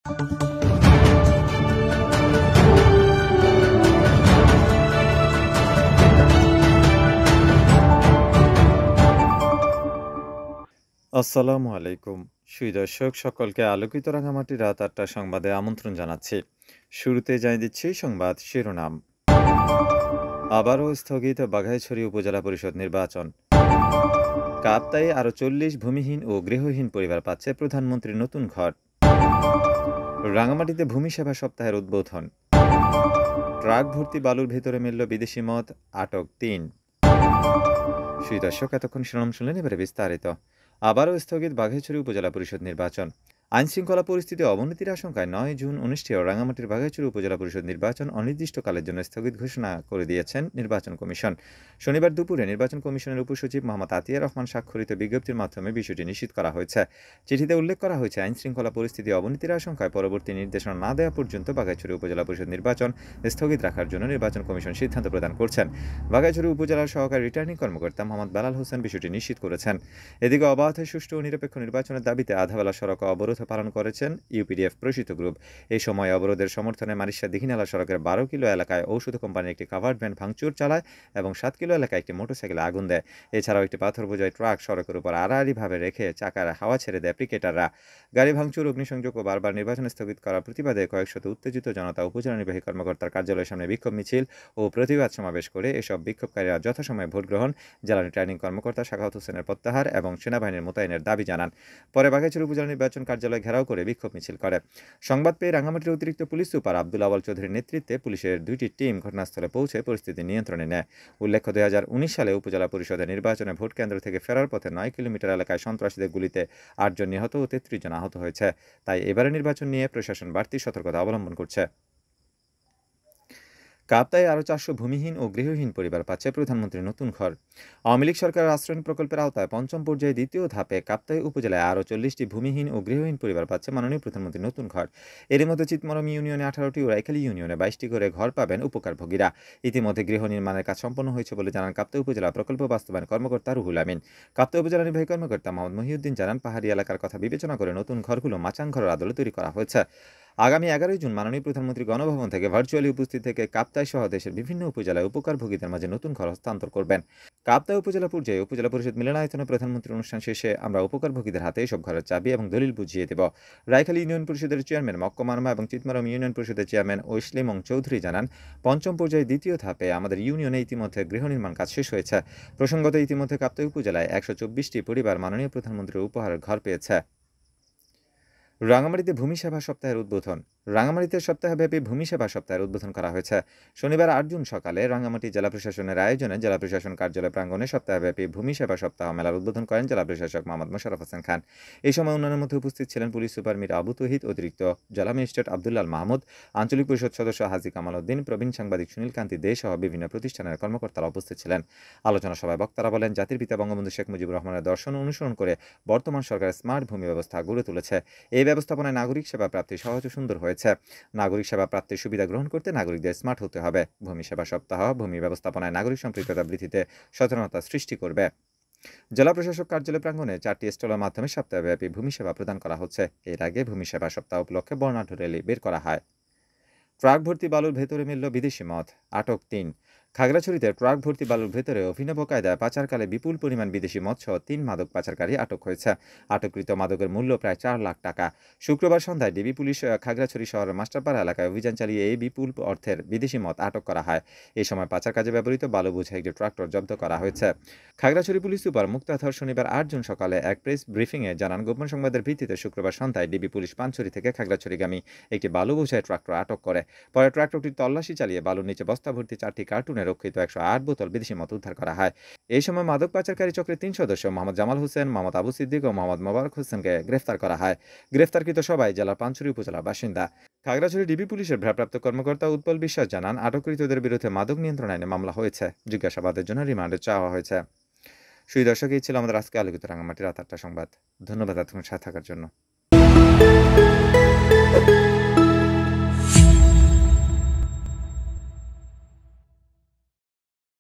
আসসালামু আলাইকুম। সুধী দর্শক সকলকে আলোকিত রাঙামাটি রাত ৮টা সংবাদে আমন্ত্রণ জানাচ্ছি। শুরুতে জানিয়ে দিচ্ছি সংবাদ শিরোনাম। আবারও স্থগিত বাঘাইছড়ি উপজেলা পরিষদ নির্বাচন। কাপ্তাইয়ে আরও ৪০ ভূমিহীন ও গৃহহীন পরিবার পাচ্ছে প্রধানমন্ত্রীর নতুন ঘর। রাঙামাটিতে ভূমি সেবা সপ্তাহের উদ্বোধন। ট্রাক ভর্তি বালুর ভেতরে মিলল বিদেশি মদ, আটক ৩। সুধী দর্শক, এতক্ষণ শিরোনাম শুনলেন, এবারে বিস্তারিত। আবারও স্থগিত বাঘাইছড়ি উপজেলা পরিষদ নির্বাচন। আইনশৃঙ্খলা পরিস্থিতি অবনতির আশঙ্কায় ৯ জুন অনুষ্ঠেয় রাঙামাটির বাঘাইছড়ি উপজেলা পরিষদ নির্বাচন অনির্দিষ্টকালের জন্য স্থগিত ঘোষণা করে দিয়েছেন নির্বাচন কমিশন। শনিবার দুপুরে নির্বাচন কমিশনের উপসচিব মোহাম্মদ আতিয়ার রহমান স্বাক্ষরিত বিজ্ঞপ্তির মাধ্যমে বিষয়টি নিশ্চিত করা হয়েছে। চিঠিতে উল্লেখ করা হয়েছে, আইনশৃঙ্খলা পরিস্থিতি অবনতির আশঙ্কায় পরবর্তী নির্দেশনা না দেওয়া পর্যন্ত বাঘাইছড়ি উপজেলা পরিষদ নির্বাচন স্থগিত রাখার জন্য নির্বাচন কমিশন সিদ্ধান্ত প্রদান করছেন। বাঘাইছড়ি উপজেলার সহকারী রিটার্নিং কর্মকর্তা মোহাম্মদ বেলাল হোসেন বিষয়টি নিশ্চিত করেছেন। এদিকে অবাধ, সুষ্ঠু ও নিরপেক্ষ নির্বাচনের দাবিতে আধাবেলা সড়ক অবরোধ পালন করেছেন ইউপিডিএফ প্রসিত গ্রুপ। এই সময় অবরোধের সমর্থনে মারিশা দিঘিনালা সড়কের ১২ কিলো এলাকায় ঔষধ কোম্পানির একটি কাভার্ড ভ্যান ভাঙচুর চালায় এবং ৭ কিলো এলাকায় একটি মোটরসাইকেলে আগুন দেয়। এছাড়াও একটি পাথর বোঝাই ট্রাক সড়কের উপর আড়াআড়িভাবে রেখে চাকার হাওয়া ছেড়ে দেয় পিকেটাররা। গাড়ি ভাঙচুর, অগ্নিসংযোগ ও বারবার নির্বাচন স্থগিত করার প্রতিবাদে কয়েকশত উত্তেজিত জনতা উপজেলা নির্বাহী কর্মকর্তার কার্যালয়ের সামনে বিক্ষোভ মিছিল ও প্রতিবাদ সমাবেশ করে এসব বিক্ষোভকারীরা যথাসময়ে ভোট গ্রহণ, জেলা রিটার্নিং কর্মকর্তা সাখাওয়াত হোসেনের প্রত্যাহার এবং সেনাবাহিনীর মোতায়েনের দাবি জানান। পরে বাঘাইছড়ি উপজেলা নির্বাচন কার্যালয় ঘেরাও করে বিক্ষোভ মিছিল করে। সংবাদ পেয়ে রাঙামাটির অতিরিক্ত পুলিশ সুপার আব্দুল আওয়াল চৌধুরীর নেতৃত্বে পুলিশের ২টি টিম ঘটনাস্থলে পৌঁছে পরিস্থিতি নিয়ন্ত্রণে নেয়। উল্লেখ্য, ২০১৯ সালে উপজেলা পরিষদের নির্বাচনে ভোট কেন্দ্র থেকে ফেরার পথে ৯ কিলোমিটার এলাকায় সন্ত্রাসীদের গুলিতে ৮ জন নিহত ও ৩৩ জন আহত হয়েছে। তাই এবারে নির্বাচন নিয়ে প্রশাসন বাড়তি সতর্কতা অবলম্বন করছে। কাপ্তাইয়ে আরও ৪০০ ভূমিহীন ও গৃহহীন পরিবার পাচ্ছে প্রধানমন্ত্রীর নতুন ঘর। আওয়ামী লীগ সরকারের আশ্রয়ণ প্রকল্পের আওতায় পঞ্চম পর্যায়ে দ্বিতীয় ধাপে কাপ্তাই উপজেলায় আরও ৪০টি ভূমিহীন ও গৃহহীন পরিবার পাচ্ছে মাননীয় প্রধানমন্ত্রীর নতুন ঘর। এর মধ্যে চিতমরম ইউনিয়নে 18টি ও রাইখালী ইউনিয়নে 22টি করে ঘর পাবেন উপকারভোগীরা। ইতিমধ্যে গৃহ নির্মাণের কাজ সম্পন্ন হয়েছে বলে জানান কাপ্তাই উপজেলা প্রকল্প বাস্তবায়ন কর্মকর্তা রুহুল আমিন। কাপ্তাই উপজেলা নির্বাহী কর্মকর্তা মোহাম্মদ মহিউদ্দিন জানান, পাহাড়ি এলাকার কথা বিবেচনা করে নতুন ঘরগুলো মাচাং ঘরের আদলে তৈরি করা হয়েছে। আগামী 11 জুন মাননীয় প্রধানমন্ত্রী গণভবন থেকে ভার্চুয়ালি উপস্থিত থেকে কাপ্তাই সহ দেশের বিভিন্ন উপজেলায় উপকারভোগীদের মাঝে নতুন ঘর হস্তান্তর করবেন। কাপ্তাই উপজেলা পর্যায়ে উপজেলা পরিষদ মিলনায়তনে প্রধানমন্ত্রীর অনুষ্ঠান শেষে আমরা উপকারভোগীদের হাতে এসব ঘরের চাবি এবং দলিল বুঝিয়ে দেব। রাইখালী ইউনিয়ন পরিষদের চেয়ারম্যান মক্কা মারমা এবং চিতমারম ইউনিয়ন পরিষদের চেয়ারম্যান ঐসলিমং চৌধুরী জানান, পঞ্চম পর্যায়ে দ্বিতীয় ধাপে আমাদের ইউনিয়নে ইতিমধ্যে গৃহ নির্মাণ কাজ শেষ হয়েছে। প্রসঙ্গত, ইতিমধ্যে কাপ্তাই উপজেলায় ১২৪টি পরিবার মাননীয় প্রধানমন্ত্রীর উপহারের ঘর পেয়েছে। রাঙামাটিতে ভূমি সেবা সপ্তাহের উদ্বোধন। রাঙামাটিতে সপ্তাহব্যাপী ভূমি সেবা সপ্তাহের উদ্বোধন করা হয়েছে। শনিবার ৮ জুন সকালে রাঙামাটি জেলা প্রশাসনের আয়োজনে জেলা প্রশাসন কার্যালয় প্রাঙ্গণে সপ্তাহব্যাপী ভূমি সেবা সপ্তাহ মেলার উদ্বোধন করেন জেলা প্রশাসক মোহাম্মদ মোশাররফ হোসেন খান। এই সময় অন্যান্যের মধ্যে উপস্থিত ছিলেন পুলিশ সুপার মীর আবু তৌহিদ, অতিরিক্ত জেলা ম্যাজিস্ট্রেট আব্দুল্লাল মাহমুদ, আঞ্চলিক পরিষদ সদস্য হাজী কামাল উদ্দিন, প্রবীণ সাংবাদিক সুনীল কান্তি দে সহ বিভিন্ন প্রতিষ্ঠানের কর্মকর্তারা উপস্থিত ছিলেন। আলোচনা সভায় বক্তারা বলেন, জাতির পিতা বঙ্গবন্ধু শেখ মুজিবুর রহমানের দর্শন অনুসরণ করে বর্তমান সরকার স্মার্ট ভূমি ব্যবস্থা গড়ে তুলেছে। এই ব্যবস্থাপনায় নাগরিক সেবা প্রাপ্তি সহজ ও সুন্দর হয়েছে। নাগরিক সেবা প্রাপ্তির সুবিধা গ্রহণ করতে নাগরিকদের স্মার্ট হতে হবে। ভূমি সেবা সপ্তাহ ভূমি ব্যবস্থাপনায় নাগরিক সম্পৃক্ততা বৃদ্ধিতে সচেতনতা সৃষ্টি করবে। জেলা প্রশাসক কার্যালয় প্রাঙ্গণে 4টি স্টলের মাধ্যমে সপ্তাহব্যাপী ভূমি সেবা প্রদান করা হচ্ছে। এর আগে ভূমি সেবা সপ্তাহ উপলক্ষে বর্ণাঢ্য র্যালি বের করা হয়। ট্রাক ভর্তি বালুর ভেতরে মিলল বিদেশি মদ, আটক ৩। খাগড়াছড়িতে ট্রাক ভর্তি বালুর ভেতরে অভিনব কায়দায় পাচারকালে বিপুল পরিমাণ বিদেশি মদসহ ৩ মাদক পাচারকারী আটক হয়েছে। আটককৃত মাদকের মূল্য প্রায় 4 লাখ টাকা। শুক্রবার সন্ধ্যায় ডিবি পুলিশ খাগড়াছড়ি শহরের মাস্টারপাড়া এলাকায় অভিযান চালিয়ে এই বিপুল অর্থের বিদেশি মদ আটক করা হয়। এই সময় পাচার কাজে ব্যবহৃত বালু বোঝাই একটি ট্রাক্টর জব্দ করা হয়েছে। খাগড়াছড়ি পুলিশ সুপার মুক্তাধর শনিবার ৮ জুন সকালে এক প্রেস ব্রিফিংয়ে জানান, গোপন সংবাদের ভিত্তিতে শুক্রবার সন্ধ্যায় ডিবি পুলিশ পানছড়ি থেকে খাগড়াছড়িগামী একটি বালু বোঝাই ট্রাক্টর আটক করে। পরে ট্রাক্টরটি তল্লাশি চালিয়ে বালুর নিচে বস্তা ভর্তি 4টি কার্টুনে রক্ষিত 108 বোতল বিদেশি মদ উদ্ধার করা হয়। এই সময় মাদক পাচারকারী চক্রের 3 সদস্য মোহাম্মদ জামাল হোসেন, মোহাম্মদ আবু সিদ্দিক ও মোহাম্মদ মোবারক হোসেনকে গ্রেফতার করা হয়। গ্রেফতারকৃত সবাই জেলার পানছড়ি উপজেলার বাসিন্দা। খাগড়াছড়ি ডিবি পুলিশের ভারপ্রাপ্ত কর্মকর্তা উৎপল বিশ্বাস জানান, আটককৃতদের বিরুদ্ধে মাদক নিয়ন্ত্রণ আইনে মামলা হয়েছে। জিজ্ঞাসাবাদের জন্য রিমান্ডে চাওয়া হয়েছে। সুই দর্শক, এই ছিল আমাদের আজকে আলোকিত রাঙামাটি রাত 8টা সংবাদ। ধন্যবাদ এতক্ষণ সাথে থাকার জন্য।